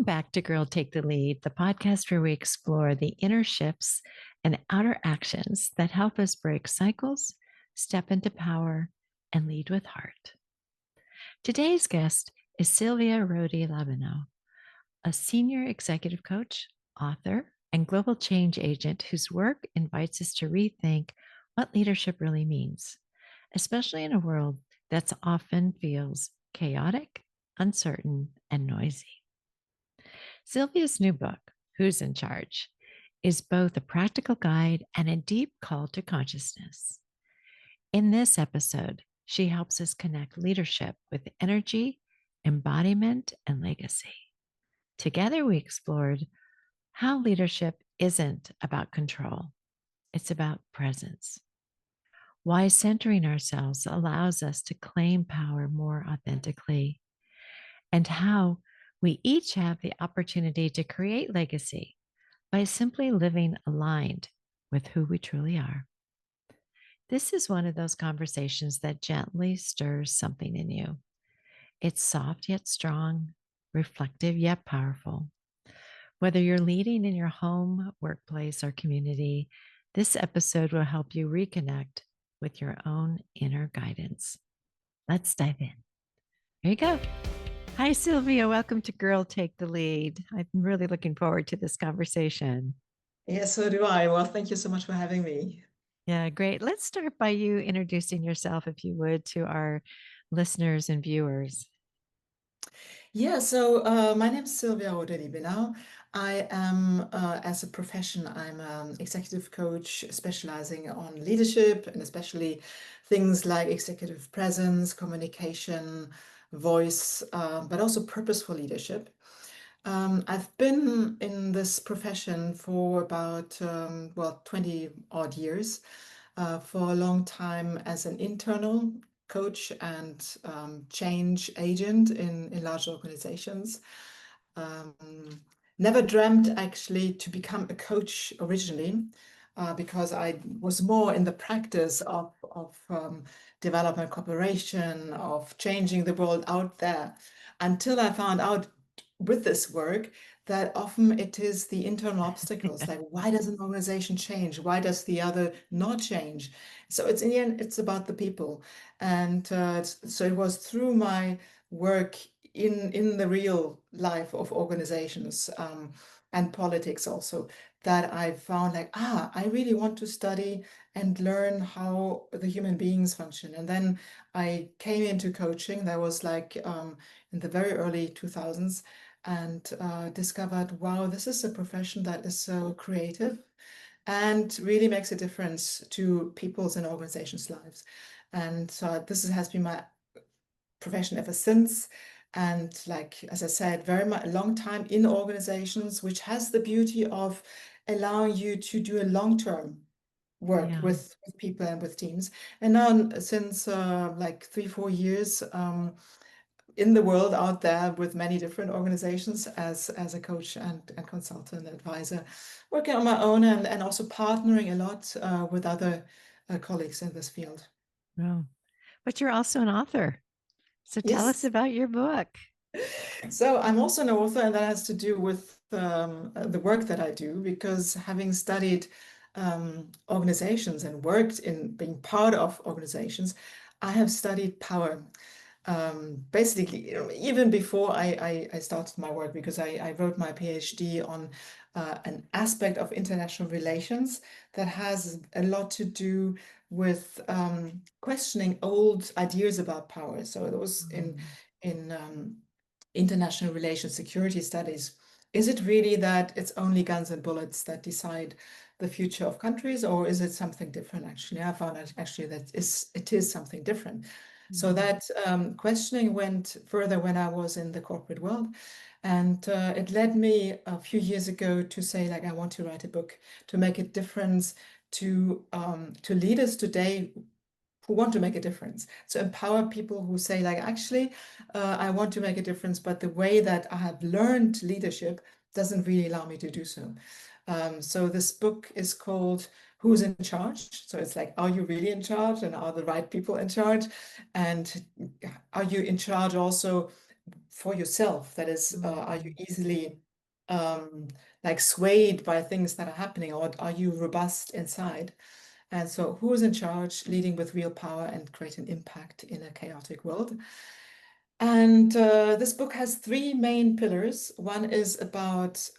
Welcome back to Girl Take the Lead, the podcast where we explore the inner shifts and outer actions that help us break cycles, step into power, and lead with heart. Today's guest is Sylvia Rohde-Liebenau, a senior executive coach, author, and global change agent whose work invites us to rethink what leadership really means, especially in a world that often feels chaotic, uncertain, and noisy. Sylvia's new book, Who's in Charge, is both a practical guide and a deep call to consciousness. In this episode, she helps us connect leadership with energy, embodiment, and legacy. Together, we explored how leadership isn't about control, it's about presence. Why centering ourselves allows us to claim power more authentically, and how we each have the opportunity to create legacy by simply living aligned with who we truly are. This is one of those conversations that gently stirs something in you. It's soft yet strong, reflective yet powerful. Whether you're leading in your home, workplace, or community, this episode will help you reconnect with your own inner guidance. Let's dive in. Here you go. Hi, Sylvia. Welcome to Girl Take the Lead. I'm really looking forward to this conversation. Yes, so do I. Well, thank you so much for having me. Yeah, great. Let's start by you introducing yourself, if you would, to our listeners and viewers. My name is Sylvia Rohde-Liebenau. I am, as a profession, I'm an executive coach specializing on leadership and especially things like executive presence, communication, voice, but also purposeful leadership. I've been in this profession for about, 20 odd years, for a long time as an internal coach and change agent in large organizations. Never dreamt actually to become a coach originally, because I was more in the practice of development cooperation, of changing the world out there, until I found out with this work that often it is the internal obstacles, like why does an organization change? Why does the other not change? So it's in the end, it's about the people. And so it was through my work in the real life of organizations, and politics also, that I found like, I really want to study and learn how the human beings function. And then I came into coaching. That was like in the very early 2000s, and discovered, wow, this is a profession that is so creative and really makes a difference to people's and organizations' lives. And so this has been my profession ever since. And like, as I said, very much a long time in organizations, which has the beauty of allowing you to do a long-term work Yeah. with people and with teams. And now since like 3, 4 years, in the world out there with many different organizations as a coach and consultant advisor, working on my own and also partnering a lot with other colleagues in this field. Oh, but you're also an author. So tell us Yes. about your book. So I'm also an author, and that has to do with the work that I do, because having studied organizations and worked in being part of organizations, I have studied power. Basically, even before I started my work, because I wrote my PhD on an aspect of international relations that has a lot to do with questioning old ideas about power. So it was in international relations security studies. Is it really that it's only guns and bullets that decide the future of countries, or is it something different? Actually, I found out actually that it is something different. So Mhm. that questioning went further when I was in the corporate world, and it led me a few years ago to say, like, I want to write a book to make a difference to leaders today who want to make a difference. So empower people who say, like, actually, I want to make a difference, but the way that I have learned leadership doesn't really allow me to do so. So this book is called Who's in Charge? So it's like, are you really in charge, and are the right people in charge? And are you in charge also for yourself? That is, are you Mm. easily like swayed by things that are happening, or are you robust inside? And so, who is in charge, leading with real power and creating impact in a chaotic world? And this book has three main pillars. One is about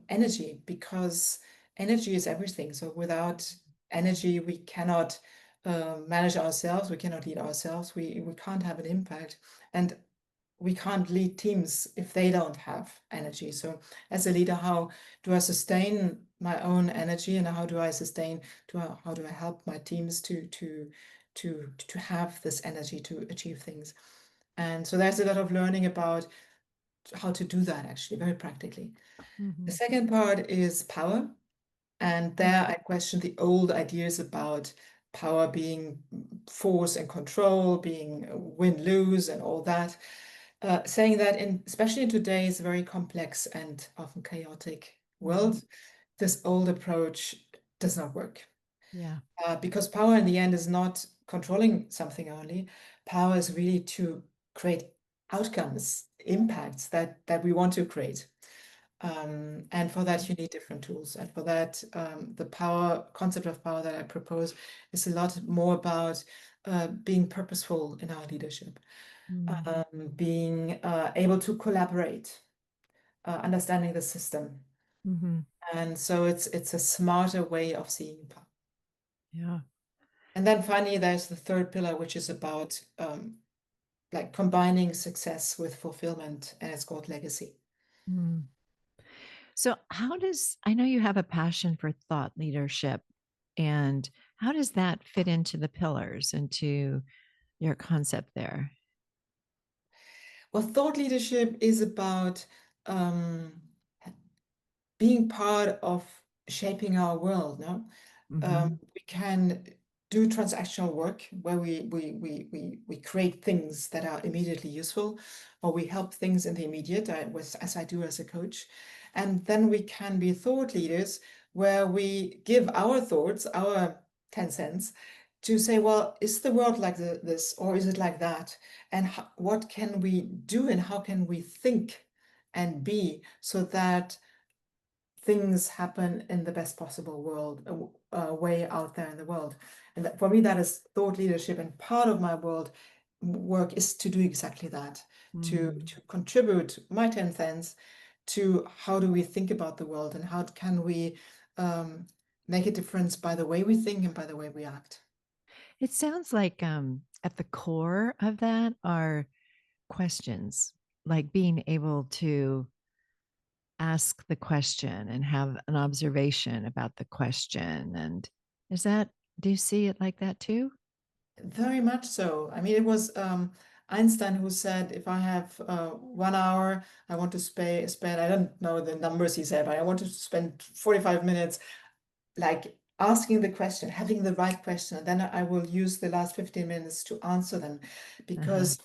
energy, because energy is everything. So without energy, we cannot manage ourselves, we cannot lead ourselves, we can't have an impact. And we can't lead teams if they don't have energy. So as a leader, how do I sustain my own energy, and how do I sustain, how do I help my teams to have this energy to achieve things? And so there's a lot of learning about how to do that, actually, very practically. The Mhm. second part is power. And there I question the old ideas about power being force and control, being win-lose and all that. Saying that especially in today's very complex and often chaotic Mhm. world, this old approach does not work. Yeah. Because power in the end is not controlling something only. Power is really to create outcomes, impacts that we want to create. And for that, you need different tools. And for that, the power concept of power that I propose is a lot more about being purposeful in our leadership, Mm. being able to collaborate, understanding the system. Mhm. And so it's a smarter way of seeing power. Yeah. And then finally, there's the third pillar, which is about like combining success with fulfillment, and it's called legacy. Mm. So, how does I know you have a passion for thought leadership, and how does that fit into the pillars, into your concept there? Well, thought leadership is about um, being part of shaping our world. No, Hmm. we can do transactional work where we create things that are immediately useful, or we help things in the immediate, as I do as a coach. And then we can be thought leaders where we give our thoughts, our 10 cents, to say, well, is the world like this, or is it like that? And what can we do, and how can we think and be so that things happen in the best possible world way out there in the world? And for me, that is thought leadership, and part of my world work is to do exactly that, Mm. to contribute my 10 cents to how do we think about the world, and how can we um, make a difference by the way we think and by the way we act. It sounds like at the core of that are questions, like being able to ask the question and have an observation about the question. And is that, do you see it like that too? Very much so. I mean, it was Einstein who said, if I have 1 hour, I want to spend, I don't know the numbers he said, but I want to spend 45 minutes like asking the question, having the right question, and then I will use the last 15 minutes to answer them. Uh-huh. Because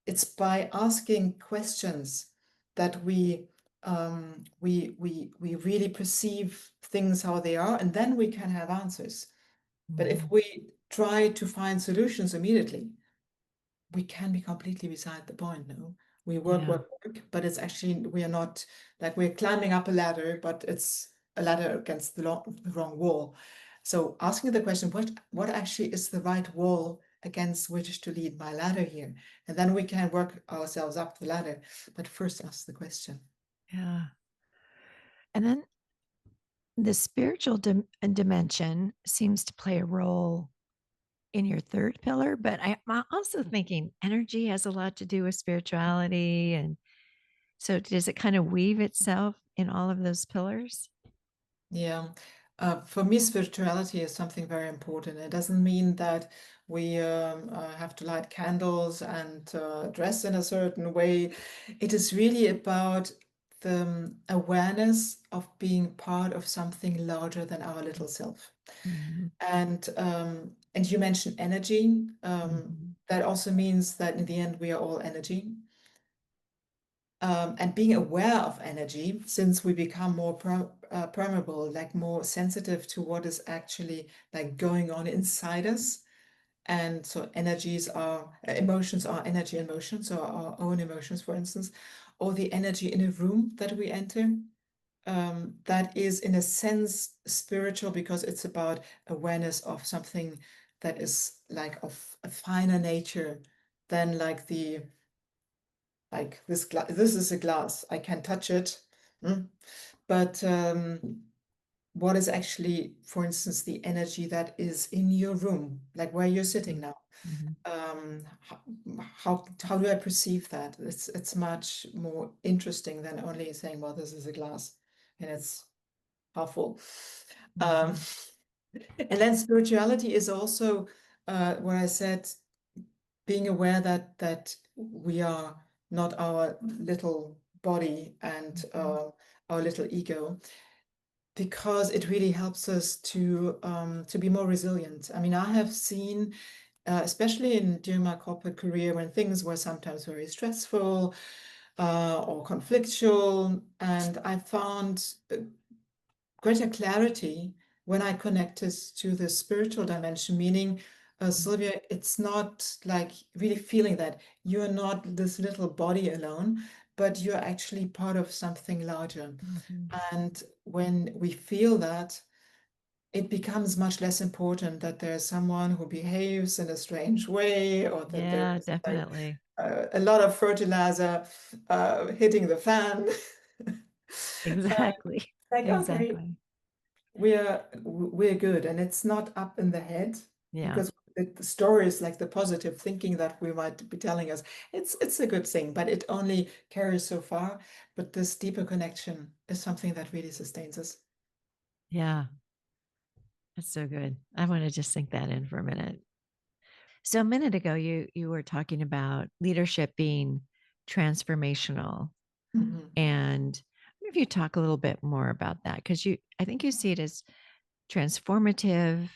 it's by asking questions that we really perceive things how they are, and then we can have answers. But if Mhm. we try to find solutions immediately, we can be completely beside the point. No, we work, Yeah. work, work, but it's actually, we are not, like, we're climbing up a ladder, but it's a ladder against the wrong wall. So asking the question, what actually is the right wall against which to lead my ladder here? And then we can work ourselves up the ladder. But first ask the question. Yeah. And then the spiritual dimension seems to play a role in your third pillar, but I'm also thinking energy has a lot to do with spirituality. And so, does it kind of weave itself in all of those pillars? Yeah. For me, spirituality is something very important. It doesn't mean that we have to light candles and dress in a certain way. It is really about the awareness of being part of something larger than our little self. Mhm. And you mentioned energy. Mhm. That also means that in the end, we are all energy. And being aware of energy, since we become more permeable, like more sensitive to what is actually like going on inside us, And so energies are emotions are energy and motion, so our own emotions, for instance, or the energy in a room that we enter. That is in a sense spiritual because it's about awareness of something that is like of a finer nature than like the like this is a glass, I can touch it. Mm. But what is actually, for instance, the energy that is in your room, like where you're sitting now? Mhm. How, how do I perceive that? It's much more interesting than only saying, well, this is a glass and it's half full. Um, Mhm. and then spirituality is also what I said, being aware that we are not our little body and Mhm. our little ego, because it really helps us to be more resilient. I mean, I have seen, especially during my corporate career, when things were sometimes very stressful or conflictual, and I found greater clarity when I connected to the spiritual dimension, meaning, Sylvia, it's not like really feeling that you're not this little body alone, but you're actually part of something larger. Mhm. And when we feel that, it becomes much less important that there's someone who behaves in a strange way, or that Yeah, there's like definitely. a lot of fertilizer hitting the fan. Exactly. Like, okay, Exactly. we're good, and it's not up in the head, Yeah. because the stories, like the positive thinking that we might be telling us, it's a good thing, but it only carries so far. But this deeper connection is something that really sustains us. Yeah. That's so good. I want to just sink that in for a minute. So a minute ago you were talking about leadership being transformational. Mhm. And I wonder if you talk a little bit more about that, because I think you see it as transformative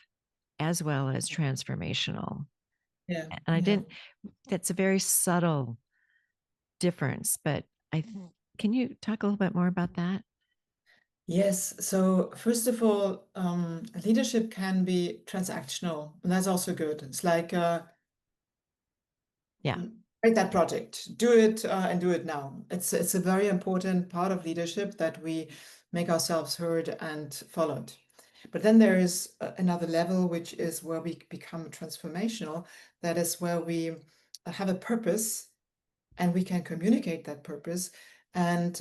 as well as transformational. Yeah, And I yeah. didn't, that's a very subtle difference, but can you talk a little bit more about that? Yes. So first of all, leadership can be transactional, and that's also good. It's like, Yeah. take that project, do it, and do it now. It's a very important part of leadership that we make ourselves heard and followed. But then there is another level, which is where we become transformational. That is where we have a purpose and we can communicate that purpose, and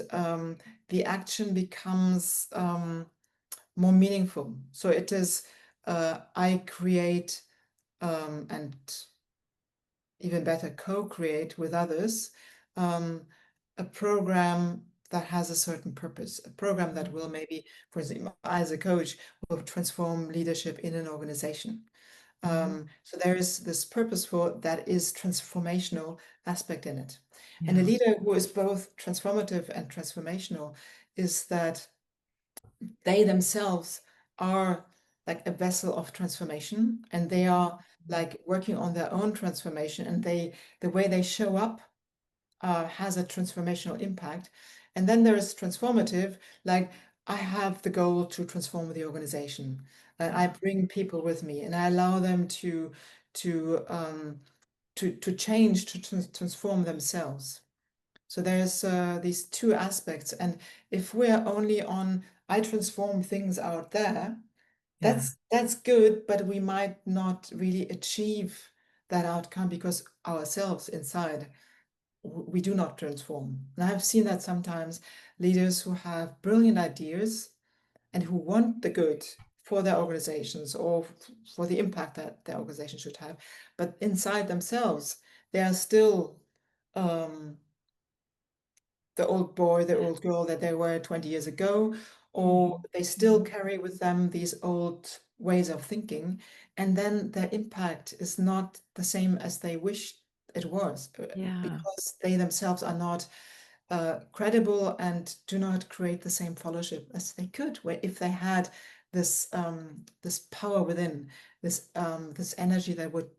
the action becomes more meaningful. So it is, I create, and even better, co-create with others, um, a program that has a certain purpose, a program that will maybe, for example, as a coach, will transform leadership in an organization. Mm-hmm. So there is this purposeful, that is transformational aspect in it. And a Yeah. leader who is both transformative and transformational is that they themselves are like a vessel of transformation, and they are like working on their own transformation, and the way they show up has a transformational impact. And then there is transformative, like, I have the goal to transform the organization, and I Yeah. bring people with me, and I allow them to um, to change, to transform themselves. So there's these two aspects, and if we're only on, I transform things out there, Yeah. that's good, but we might not really achieve that outcome, because ourselves inside, we do not transform. And I've seen that sometimes leaders who have brilliant ideas and who want the good for their organizations, or for the impact that their organization should have, but inside themselves, they are still um, the old boy, the old girl that they were 20 years ago, or Mhm. they still carry with them these old ways of thinking, and then their impact is not the same as they wish it was, Yeah. because they themselves are not credible and do not create the same fellowship as they could, where if they had this power within, this energy that would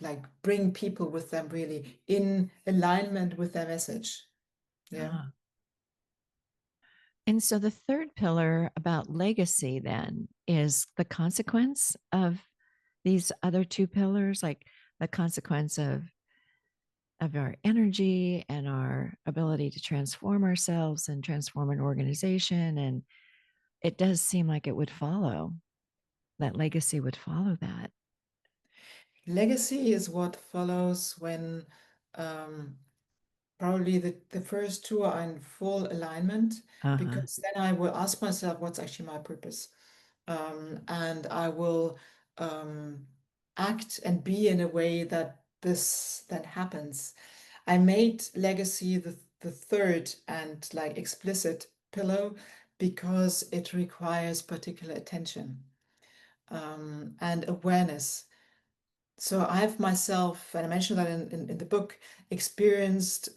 like bring people with them really in alignment with their message. Yeah. Yeah. And so the third pillar about legacy then is the consequence of these other two pillars, like the consequence of our energy and our ability to transform ourselves and transform an organization. And it does seem like it would follow that legacy would follow that. Legacy is what follows when um, probably the first two are in full alignment, Uh-huh. because then I will ask myself what's actually my purpose. And I will um, act and be in a way that this then happens. I made legacy the third and like explicit pillow because it requires particular attention and awareness. So I've myself, and I mentioned that in the book, experienced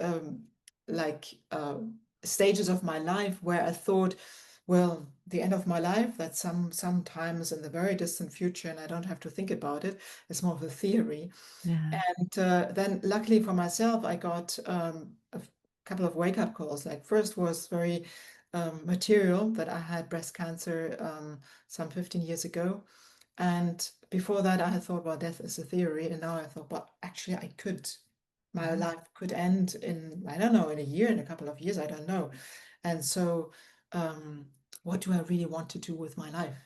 like stages of my life where I thought, well, the end of my life, that's sometimes in the very distant future, and I don't have to think about it. It's more of a theory. Yeah. And then, luckily for myself, I got a couple of wake-up calls. Like first was very material, that I had breast cancer some 15 years ago. And before that, I had thought, well, death is a theory. And now I thought, well, actually, my Mhm. life could end in, I don't know, in a year, in a couple of years, I don't know. And so, um, what do I really want to do with my life?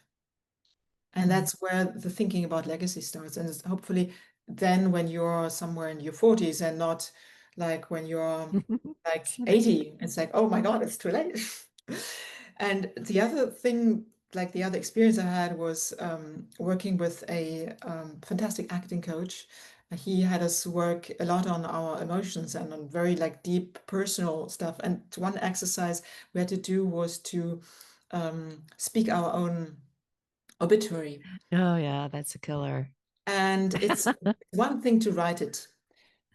And Mhm. that's where the thinking about legacy starts. And hopefully, then when you're somewhere in your 40s and not like when you're like Said it. 80, it's like, oh my God, it's too late. And the other thing, like the other experience I had was working with a fantastic acting coach. He had us work a lot on our emotions and on very like deep personal stuff. And one exercise we had to do was to speak our own obituary. Oh yeah, that's a killer. And it's one thing to write it.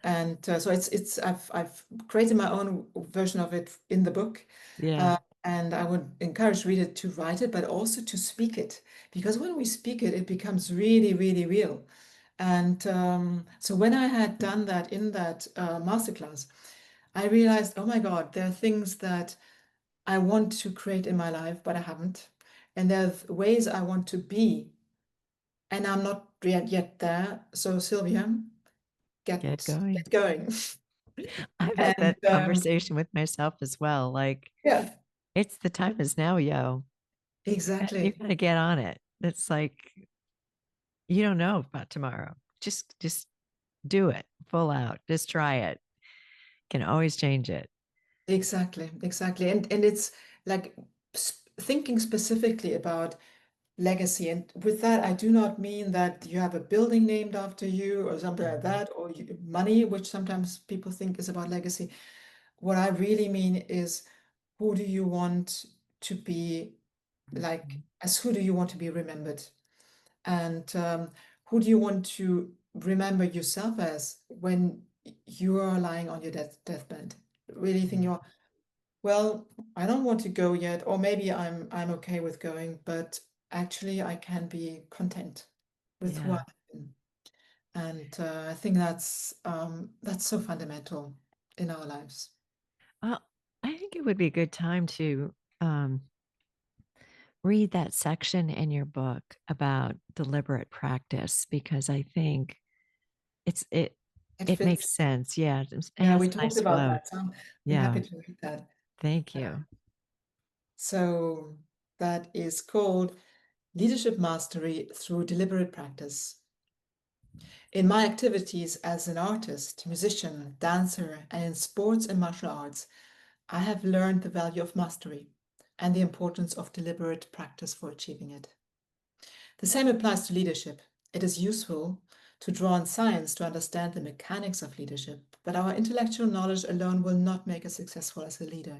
And so it's I've created my own version of it in the book. Yeah. Uh, and I would encourage readers to write it, but also to speak it. Because when we speak it, it becomes really, really real. And so when I had done that in that masterclass, I realized, oh my God, there are things that I want to create in my life, but I haven't. And there's ways I want to be, and I'm not yet there. So Sylvia, Get get going. going. I've had And that conversation with myself as well. Like, yeah, it's the time is now, yo. You exactly. gotta get on it. It's like you don't know about tomorrow. Just do it full out. Just try it. Can always change it. Exactly, exactly. And it's like thinking specifically about legacy. And with that, I do not mean that you have a building named after you or something like Mhm. that, or money, which sometimes people think is about legacy. What I really mean is, who do you want to be, like, Mhm. as who do you want to be remembered? And who do you want to remember yourself as when you are lying on your deathbed? Really think you're, well, I don't want to go yet, or maybe I'm okay with going, but actually I can be content with who I Yeah. am. And I think that's so fundamental in our lives. Well, I think it would be a good time to um, read that section in your book about deliberate practice because I think it's it It it fits. makes sense. Yeah, it Yeah, has we a talked nice about flow. that, so I'm Yeah. happy to read that. Thank Uh, you. so that is called Leadership Mastery Through Deliberate Practice. In my activities as an artist, musician, dancer, and in sports and martial arts, I have learned the value of mastery and the importance of deliberate practice for achieving it. The same applies to leadership. It is useful to draw on science to understand the mechanics of leadership, but our intellectual knowledge alone will not make us successful as a leader.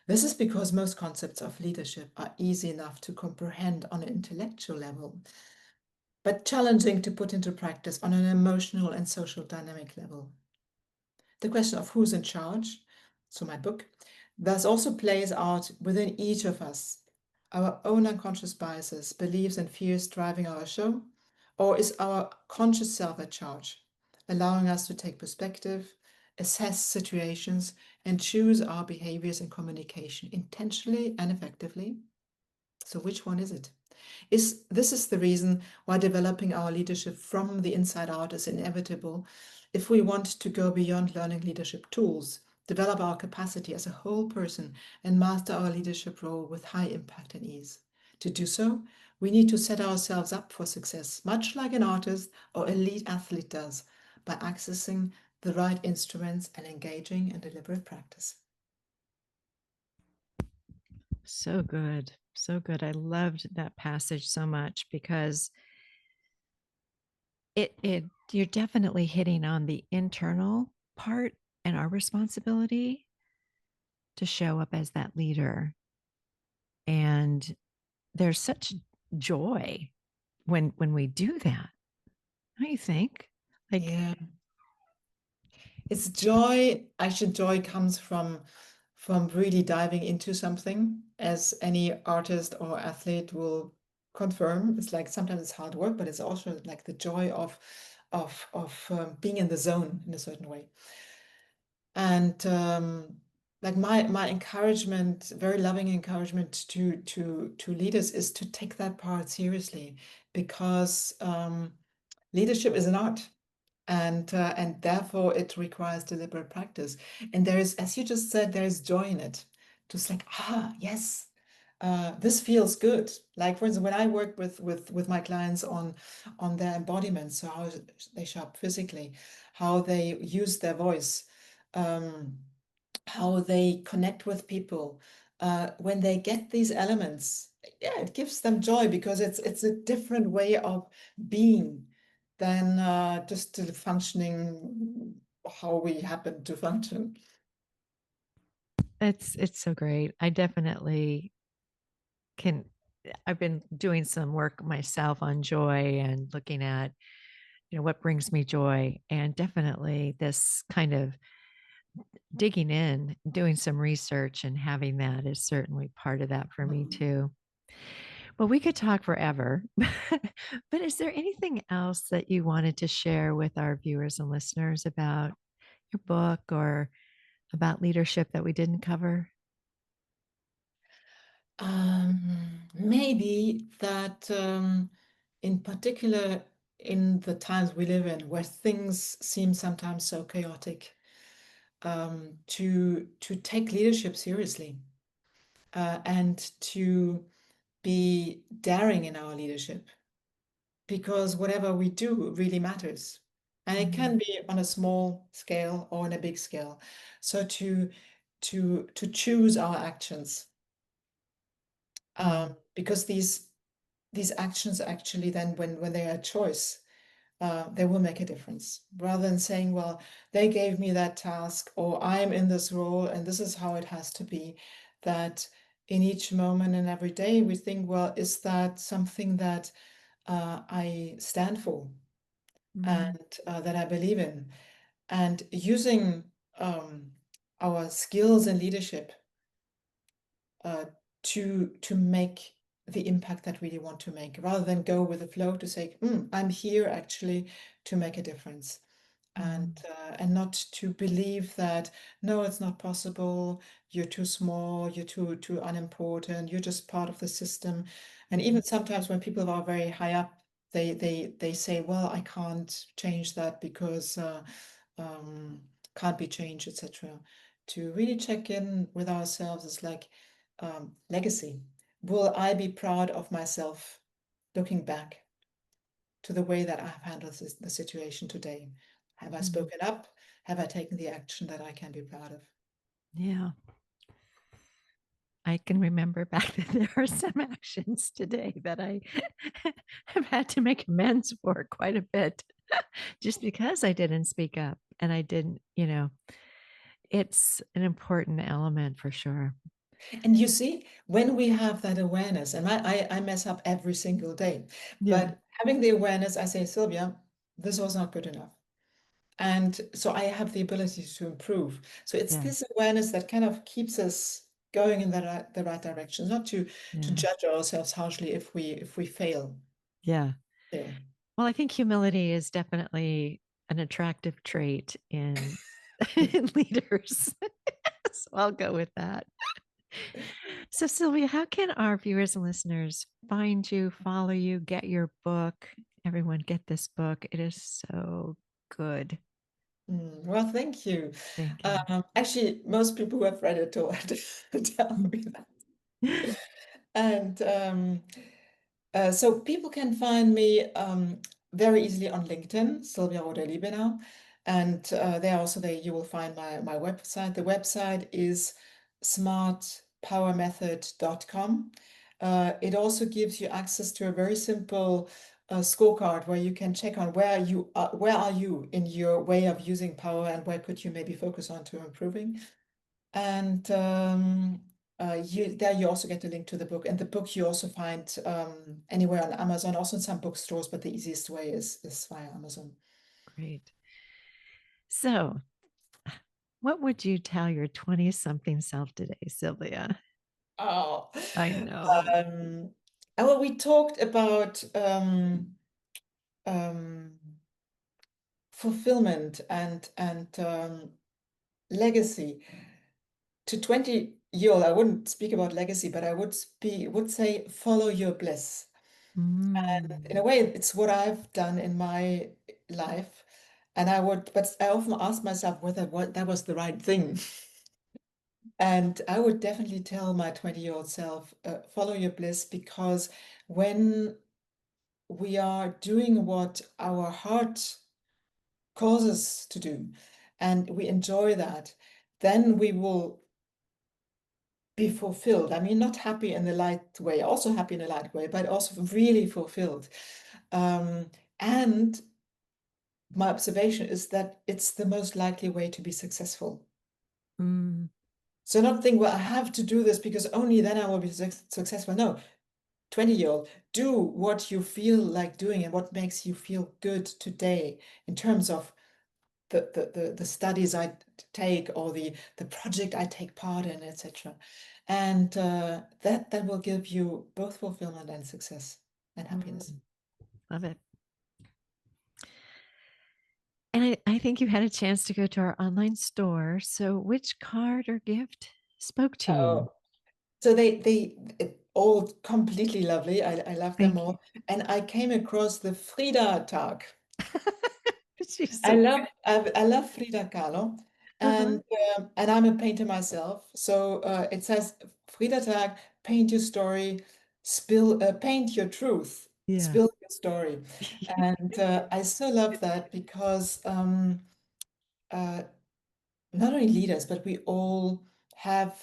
This is because most concepts of leadership are easy enough to comprehend on an intellectual level, but challenging to put into practice on an emotional and social dynamic level. The question of who's in charge, so my book, thus also plays out within each of us. Our own unconscious biases, beliefs, and fears driving our show, or is our conscious self at charge, allowing us to take perspective, assess situations, and choose our behaviors and communication intentionally and effectively? So, which one is it? This is the reason why developing our leadership from the inside out is inevitable if we want to go beyond learning leadership tools, develop our capacity as a whole person, and master our leadership role with high impact and ease. To do so, we need to set ourselves up for success, much like an artist or elite athlete does, by accessing the right instruments and engaging in deliberate practice. So good. So good. I loved that passage so much because it you're definitely hitting on the internal part and our responsibility to show up as that leader. And there's such joy when we do that. Don't you think? Like Yeah. It's joy. Actually, joy comes from really diving into something, as any artist or athlete will confirm. It's like sometimes it's hard work, but it's also like the joy of being in the zone in a certain way. And like my encouragement, very loving encouragement to leaders is to take that part seriously, because leadership is an art, and therefore it requires deliberate practice. And there is, as you just said, there is joy in it. Just like, yes, this feels good. Like, for instance, when I work with my clients on their embodiment, so how they show up physically, how they use their voice, um, how they connect with people. When they get these elements, yeah, it gives them joy, because it's a different way of being than just functioning how we happen to function. it's so great. I definitely can I've been doing some work myself on joy and looking at, what brings me joy. And definitely this kind of digging in, doing some research and having that is certainly part of that for me Mm. too. Well, we could talk forever, but is there anything else that you wanted to share with our viewers and listeners about your book or about leadership that we didn't cover? Maybe that in particular in the times we live in, where things seem sometimes so chaotic, to take leadership seriously, and to be daring in our leadership, because whatever we do really matters. And it can Mhm. be on a small scale or on a big scale. So to choose our actions, Mm. because these actions actually then, when they are a choice, they will make a difference. Rather than saying, well, they gave me that task, or I'm in this role and this is how it has to be, that in each moment and every day we think, well, is that something that I stand for, Mm. and that I believe in? And using our skills in leadership uh, to make the impact that we really want to make, rather than go with the flow to say, I'm here actually to make a difference. Mm. And not to believe that, no, it's not possible, you're too small, you're too unimportant, you're just part of the system. And Mm. even sometimes when people are very high up, they say, well, I can't change that because can't be changed, etc. To really check in with ourselves is like, legacy. Will I be proud of myself looking back to the way that I've handled the situation today? Have I Mm. spoken up? Have I taken the action that I can be proud of? Yeah. I can remember back that there are some actions today that I have had to make amends for quite a bit just because I didn't speak up and I didn't, it's an important element for sure. And you see, when we have that awareness, and I mess up every single day, Yeah. but having the awareness, I say, Sylvia, this was not good enough. And so I have the ability to improve. So it's Yeah. this awareness that kind of keeps us going in the right direction, not to Yeah. judge ourselves harshly if we Yeah. fail. Well, I think humility is definitely an attractive trait in, in leaders. So I'll go with that. So, Sylvia, how can our viewers and listeners find you, follow you, get your book? Everyone, get this book. It is so good. Well, thank you. Thank you. Actually, most people who have read it tell me that. And so people can find me very easily on LinkedIn, Sylvia Rohde-Liebenau. And there also you will find my website. The website is smartpowermethod.com. It also gives you access to a very simple scorecard where you can check on where are you in your way of using power and where could you maybe focus on to improving. And there you also get a link to the book. And the book you also find anywhere on Amazon, also in some bookstores, but the easiest way is via Amazon. Great. So, what would you tell your 20 something self today, Sylvia? Oh, I know. and well, we talked about um, fulfillment and legacy. To 20-year-old, I wouldn't speak about legacy, but I would say follow your bliss. And in Mm, a way, it's what I've done in my life. But I often ask myself whether that was the right thing. And I would definitely tell my 20-year-old self, follow your bliss, because when we are doing what our heart calls us to do, and we enjoy that, then we will be fulfilled. I mean, not happy in the light way, also happy in a light way, but also really fulfilled. Um, and my observation is that it's the most likely way to be successful. mm, So not think, well, I have to do this because only then I will be successful. No, 20-year-old, do what you feel like doing and what makes you feel good today in terms of the studies I take or the project I take part in, etc. And that will give you both fulfillment and success and happiness. mm. Love it. And I think you had a chance to go to our online store. So, which card or gift spoke to you? Oh, so they all completely lovely. I love them Thank you. all. And I came across the Frida tag. She's I so love I love Frida Kahlo, uh-huh. and I'm a painter myself. So it says Frida Tag, paint your story, paint your truth, Yeah. spill your story, and I so love that because uh, not only leaders, but we all have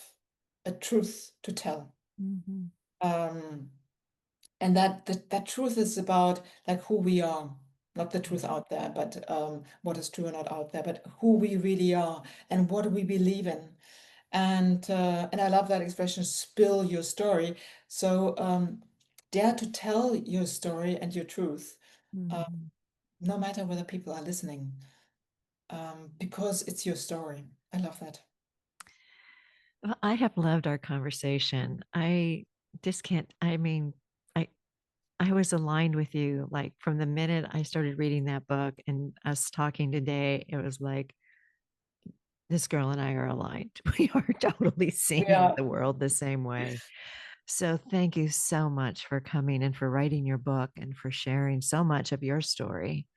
a truth to tell. Mhm. Um, and that truth is about like who we are, not the truth out there, but what is true or not out there, but who we really are and what we believe in. And I love that expression, spill your story. So dare to tell your story and your truth, uh, Mhm. no matter whether people are listening, because it's your story. I love that. Well, I have loved our conversation. I just can't, I mean, I I was aligned with you like from the minute I started reading that book and us talking today, it was like this girl and I are aligned. We are totally seeing Yeah. the world the same way. So thank you so much for coming and for writing your book and for sharing so much of your story.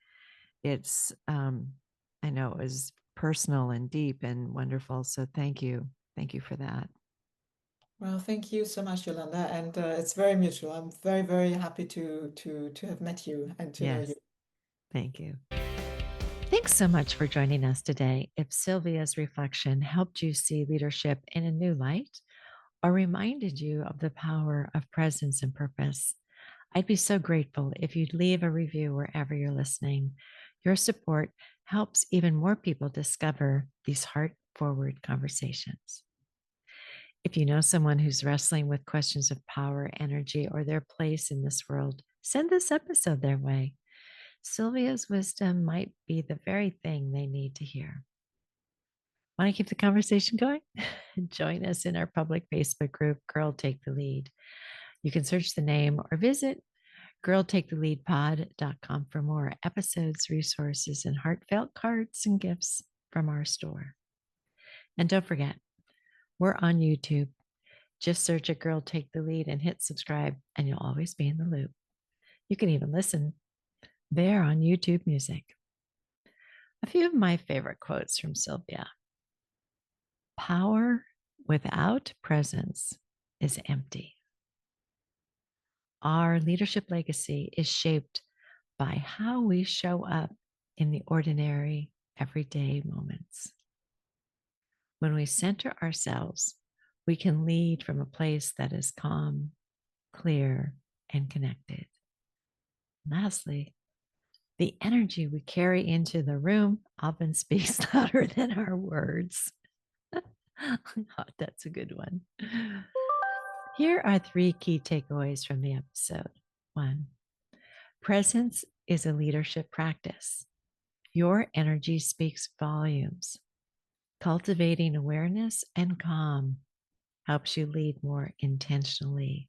It's I know it was personal and deep and wonderful. So thank you. Thank you for that. Well, thank you so much, Yolanda, and it's very mutual. I'm very, very happy to have met you and to know you. Yes. Thank you. Thanks so much for joining us today. If Sylvia's reflection helped you see leadership in a new light or reminded you of the power of presence and purpose, I'd be so grateful if you'd leave a review wherever you're listening. Your support helps even more people discover these heart forward conversations. If you know someone who's wrestling with questions of power, energy, or their place in this world, send this episode their way. Sylvia's wisdom might be the very thing they need to hear. Want to keep the conversation going? Join us in our public Facebook group, Girl Take the Lead. You can search the name or visit girltaketheleadpod.com for more episodes, resources, and heartfelt cards and gifts from our store. And don't forget, we're on YouTube. Just search a Girl Take the Lead and hit subscribe, and you'll always be in the loop. You can even listen there on YouTube Music. A few of my favorite quotes from Sylvia. Power without presence is empty. Our leadership legacy is shaped by how we show up in the ordinary, everyday moments. When we center ourselves, we can lead from a place that is calm, clear, and connected. Lastly, the energy we carry into the room often speaks louder than our words. Oh, that's a good one. Here are 3 key takeaways from the episode. 1, presence is a leadership practice. Your energy speaks volumes. Cultivating awareness and calm helps you lead more intentionally.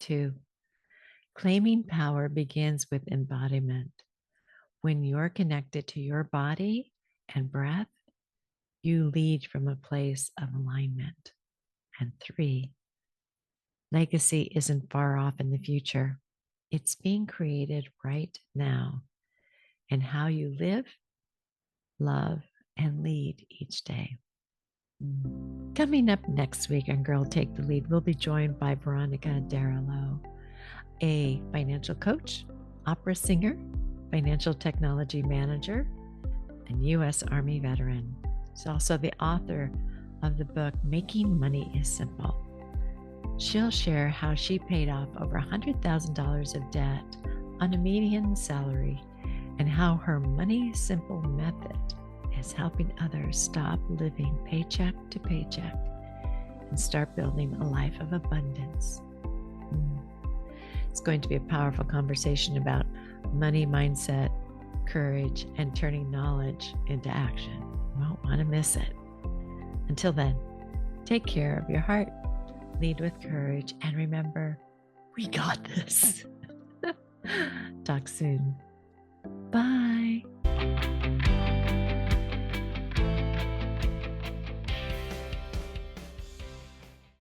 2, claiming power begins with embodiment. When you're connected to your body and breath, you lead from a place of alignment. And 3, legacy isn't far off in the future. It's being created right now. And how you live, love, and lead each day. Coming up next week on Girl Take the Lead, we'll be joined by Veronica Daralow, a financial coach, opera singer, financial technology manager, and U.S. Army veteran. She's also the author of the book, Making Money is Simple. She'll share how she paid off over $100,000 of debt on a median salary and how her Money Simple method is helping others stop living paycheck to paycheck and start building a life of abundance. It's going to be a powerful conversation about money mindset, courage, and turning knowledge into action. You won't want to miss it. Until then, take care of your heart, lead with courage, and remember, we got this. Talk soon. Bye.